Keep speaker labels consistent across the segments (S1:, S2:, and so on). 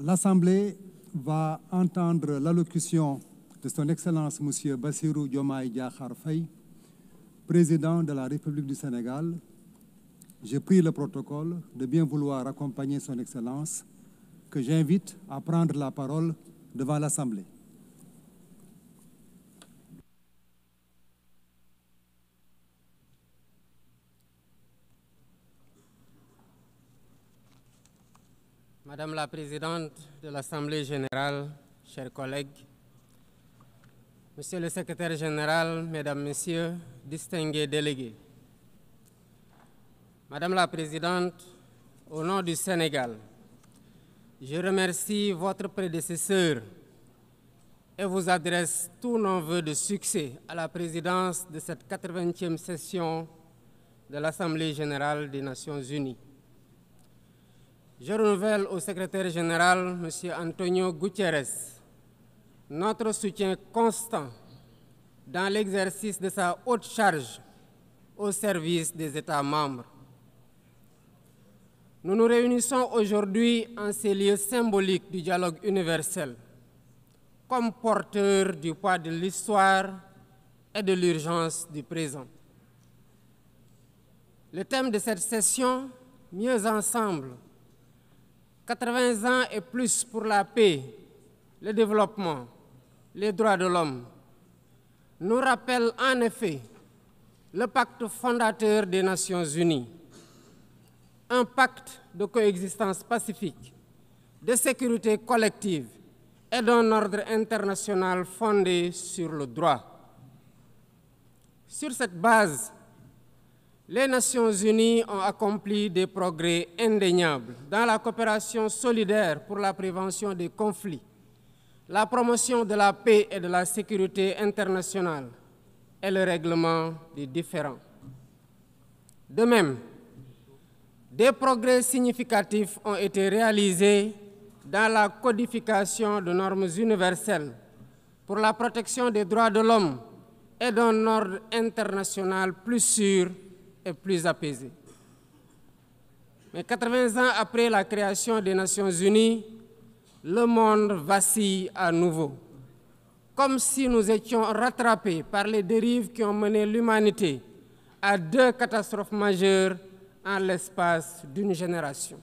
S1: L'Assemblée va entendre l'allocution de son Excellence M. Bassirou Diomaye Diakhar Faye, président de la République du Sénégal. Je prie le protocole de bien vouloir accompagner son Excellence, que j'invite à prendre la parole devant l'Assemblée.
S2: Madame la Présidente de l'Assemblée générale, chers collègues, Monsieur le Secrétaire général, Mesdames, Messieurs, distingués délégués. Madame la Présidente, au nom du Sénégal, je remercie votre prédécesseur et vous adresse tous nos vœux de succès à la présidence de cette 80e session de l'Assemblée générale des Nations unies. Je renouvelle au secrétaire général, M. Antonio Guterres, notre soutien constant dans l'exercice de sa haute charge au service des États membres. Nous nous réunissons aujourd'hui en ces lieux symboliques du dialogue universel, comme porteurs du poids de l'histoire et de l'urgence du présent. Le thème de cette session, Mieux ensemble, 80 ans et plus pour la paix, le développement, les droits de l'homme, nous rappelle en effet le pacte fondateur des Nations unies, un pacte de coexistence pacifique, de sécurité collective et d'un ordre international fondé sur le droit. Sur cette base, les Nations unies ont accompli des progrès indéniables dans la coopération solidaire pour la prévention des conflits, la promotion de la paix et de la sécurité internationale et le règlement des différends. De même, des progrès significatifs ont été réalisés dans la codification de normes universelles pour la protection des droits de l'homme et d'un ordre international plus sûr et plus apaisé. Mais 80 ans après la création des Nations unies, le monde vacille à nouveau, comme si nous étions rattrapés par les dérives qui ont mené l'humanité à 2 catastrophes majeures en l'espace d'une génération.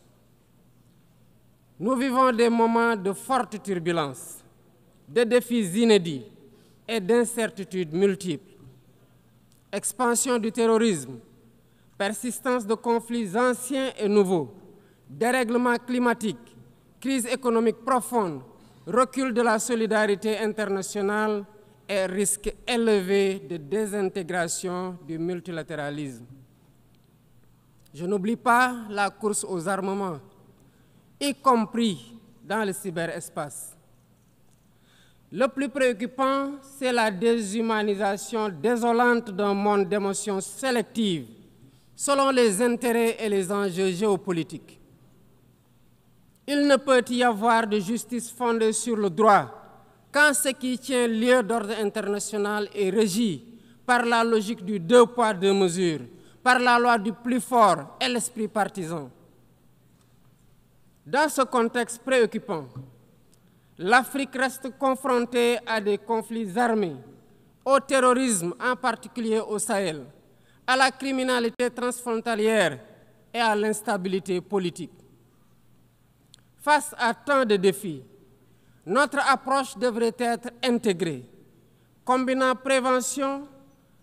S2: Nous vivons des moments de forte turbulence, de défis inédits et d'incertitudes multiples. Expansion du terrorisme, persistance de conflits anciens et nouveaux, dérèglement climatique, crise économique profonde, recul de la solidarité internationale et risque élevé de désintégration du multilatéralisme. Je n'oublie pas la course aux armements, y compris dans le cyberespace. Le plus préoccupant, c'est la déshumanisation désolante d'un monde d'émotions sélectives selon les intérêts et les enjeux géopolitiques. Il ne peut y avoir de justice fondée sur le droit quand ce qui tient lieu d'ordre international est régi par la logique du 2 poids 2 mesures, par la loi du plus fort et l'esprit partisan. Dans ce contexte préoccupant, l'Afrique reste confrontée à des conflits armés, au terrorisme, en particulier au Sahel, à la criminalité transfrontalière et à l'instabilité politique. Face à tant de défis, notre approche devrait être intégrée, combinant prévention,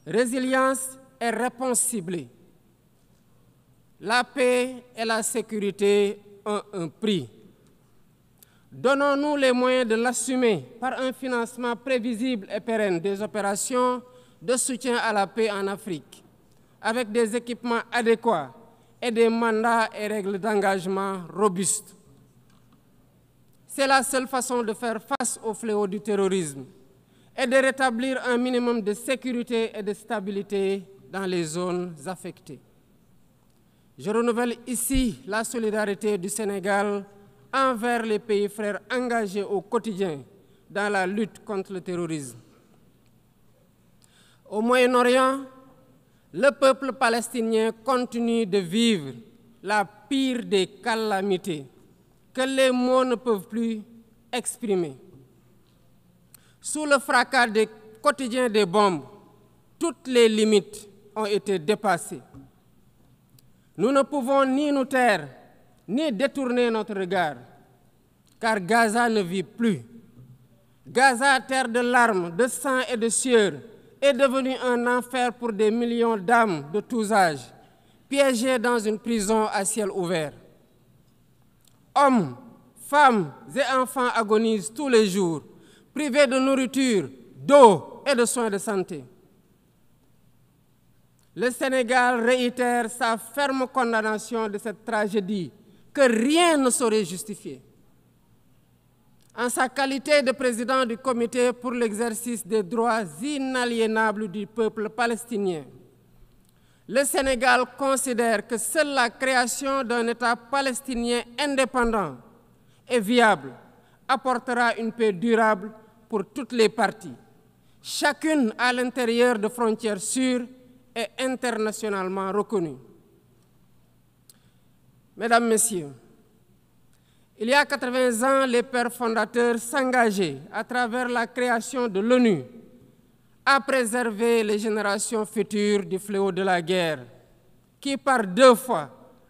S2: résilience et réponse ciblée. La paix et la sécurité ont un prix. Donnons-nous les moyens de l'assumer par un financement prévisible et pérenne des opérations de soutien à la paix en Afrique, avec des équipements adéquats et des mandats et règles d'engagement robustes. C'est la seule façon de faire face au fléau du terrorisme et de rétablir un minimum de sécurité et de stabilité dans les zones affectées. Je renouvelle ici la solidarité du Sénégal envers les pays frères engagés au quotidien dans la lutte contre le terrorisme. Au Moyen-Orient, le peuple palestinien continue de vivre la pire des calamités, que les mots ne peuvent plus exprimer. Sous le fracas quotidien des bombes, toutes les limites ont été dépassées. Nous ne pouvons ni nous taire, ni détourner notre regard, car Gaza ne vit plus. Gaza, terre de larmes, de sang et de sueur, est devenu un enfer pour des millions d'âmes de tous âges, piégées dans une prison à ciel ouvert. Hommes, femmes et enfants agonisent tous les jours, privés de nourriture, d'eau et de soins de santé. Le Sénégal réitère sa ferme condamnation de cette tragédie que rien ne saurait justifier. En sa qualité de président du Comité pour l'exercice des droits inaliénables du peuple palestinien, le Sénégal considère que seule la création d'un État palestinien indépendant et viable apportera une paix durable pour toutes les parties, chacune à l'intérieur de frontières sûres et internationalement reconnues. Mesdames, Messieurs, il y a 80 ans, les pères fondateurs s'engageaient à travers la création de l'ONU à préserver les générations futures du fléau de la guerre, qui par 2 fois,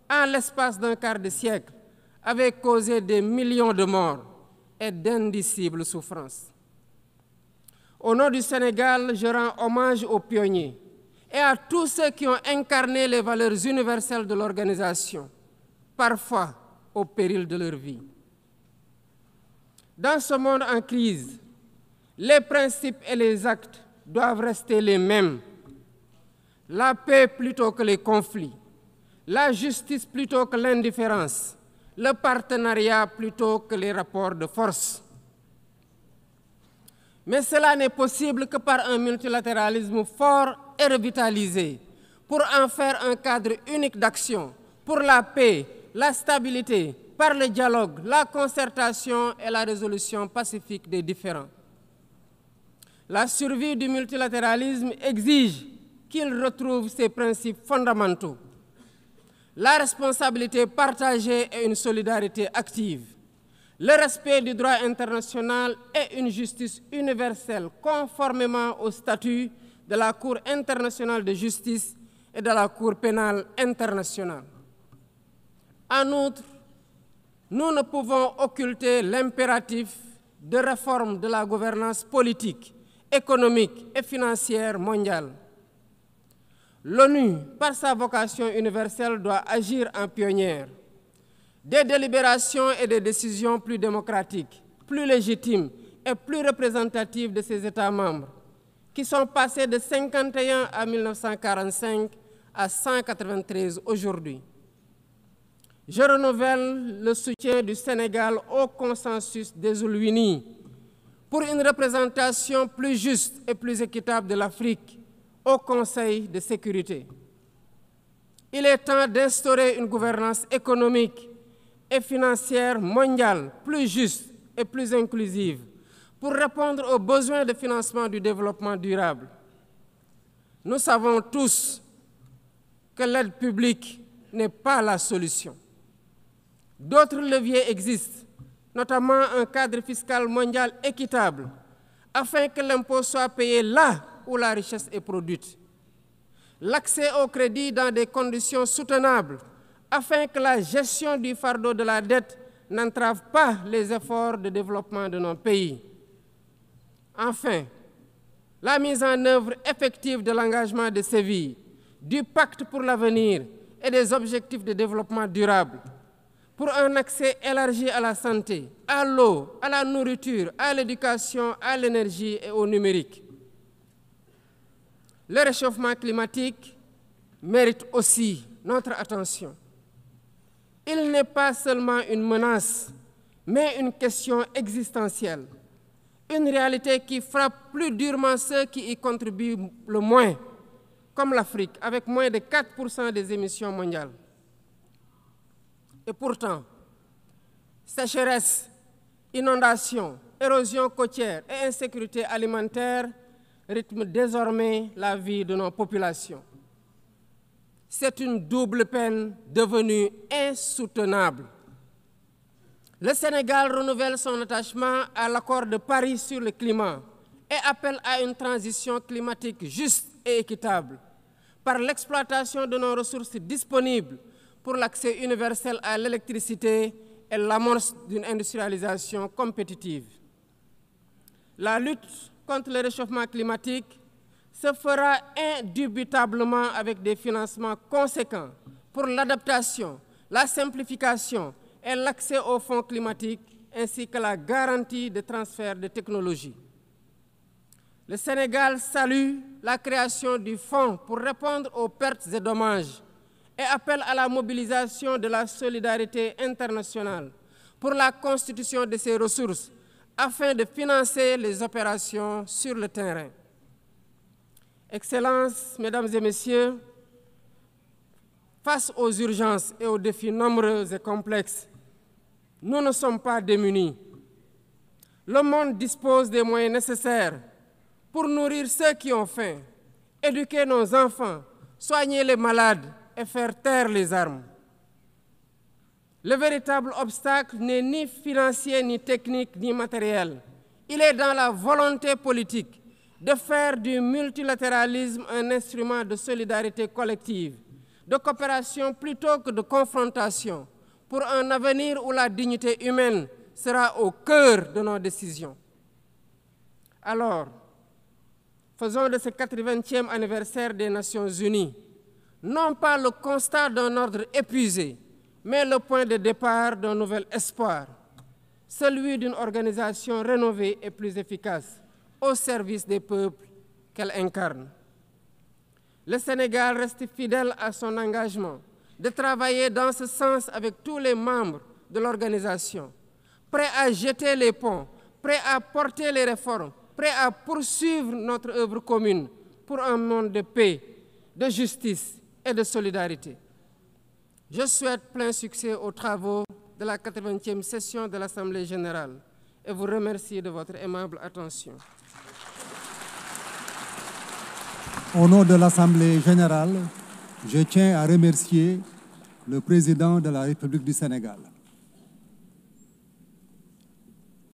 S2: en l'espace d'un quart de siècle, avait causé des millions de morts et d'indicibles souffrances. Au nom du Sénégal, je rends hommage aux pionniers et à tous ceux qui ont incarné les valeurs universelles de l'organisation, parfois au péril de leur vie. Dans ce monde en crise, les principes et les actes doivent rester les mêmes. La paix plutôt que les conflits, la justice plutôt que l'indifférence, le partenariat plutôt que les rapports de force. Mais cela n'est possible que par un multilatéralisme fort et revitalisé, pour en faire un cadre unique d'action, pour la paix, la stabilité, par le dialogue, la concertation et la résolution pacifique des différends. La survie du multilatéralisme exige qu'il retrouve ses principes fondamentaux, la responsabilité partagée et une solidarité active, le respect du droit international et une justice universelle conformément au statut de la Cour internationale de justice et de la Cour pénale internationale. En outre, nous ne pouvons occulter l'impératif de réforme de la gouvernance politique, économique et financière mondiale. L'ONU, par sa vocation universelle, doit agir en pionnière. Des délibérations et des décisions plus démocratiques, plus légitimes et plus représentatives de ses États membres, qui sont passés de 51 à 1945 à 193 aujourd'hui. Je renouvelle le soutien du Sénégal au consensus des Oulouini pour une représentation plus juste et plus équitable de l'Afrique au Conseil de sécurité. Il est temps d'instaurer une gouvernance économique et financière mondiale plus juste et plus inclusive pour répondre aux besoins de financement du développement durable. Nous savons tous que l'aide publique n'est pas la solution. D'autres leviers existent, notamment un cadre fiscal mondial équitable, afin que l'impôt soit payé là où la richesse est produite. L'accès au crédit dans des conditions soutenables, afin que la gestion du fardeau de la dette n'entrave pas les efforts de développement de nos pays. Enfin, la mise en œuvre effective de l'engagement de Séville, du pacte pour l'avenir et des objectifs de développement durable, pour un accès élargi à la santé, à l'eau, à la nourriture, à l'éducation, à l'énergie et au numérique. Le réchauffement climatique mérite aussi notre attention. Il n'est pas seulement une menace, mais une question existentielle, une réalité qui frappe plus durement ceux qui y contribuent le moins, comme l'Afrique, avec moins de 4% des émissions mondiales. Et pourtant, sécheresse, inondations, érosion côtière et insécurité alimentaire rythment désormais la vie de nos populations. C'est une double peine devenue insoutenable. Le Sénégal renouvelle son attachement à l'accord de Paris sur le climat et appelle à une transition climatique juste et équitable par l'exploitation de nos ressources disponibles pour l'accès universel à l'électricité et l'amorce d'une industrialisation compétitive. La lutte contre le réchauffement climatique se fera indubitablement avec des financements conséquents pour l'adaptation, la simplification et l'accès aux fonds climatiques, ainsi que la garantie de transfert de technologies. Le Sénégal salue la création du fonds pour répondre aux pertes et dommages et appelle à la mobilisation de la solidarité internationale pour la constitution de ces ressources afin de financer les opérations sur le terrain. Excellences, Mesdames et Messieurs, face aux urgences et aux défis nombreux et complexes, nous ne sommes pas démunis. Le monde dispose des moyens nécessaires pour nourrir ceux qui ont faim, éduquer nos enfants, soigner les malades et faire taire les armes. Le véritable obstacle n'est ni financier, ni technique, ni matériel. Il est dans la volonté politique de faire du multilatéralisme un instrument de solidarité collective, de coopération plutôt que de confrontation, pour un avenir où la dignité humaine sera au cœur de nos décisions. Alors, faisons de ce 80e anniversaire des Nations Unies, non pas le constat d'un ordre épuisé, mais le point de départ d'un nouvel espoir, celui d'une organisation rénovée et plus efficace, au service des peuples qu'elle incarne. Le Sénégal reste fidèle à son engagement de travailler dans ce sens avec tous les membres de l'organisation, prêt à jeter les ponts, prêt à porter les réformes, prêt à poursuivre notre œuvre commune pour un monde de paix, de justice et de solidarité. Je souhaite plein succès aux travaux de la 80e session de l'Assemblée générale et vous remercie de votre aimable attention.
S1: Au nom de l'Assemblée générale, je tiens à remercier le président de la République du Sénégal.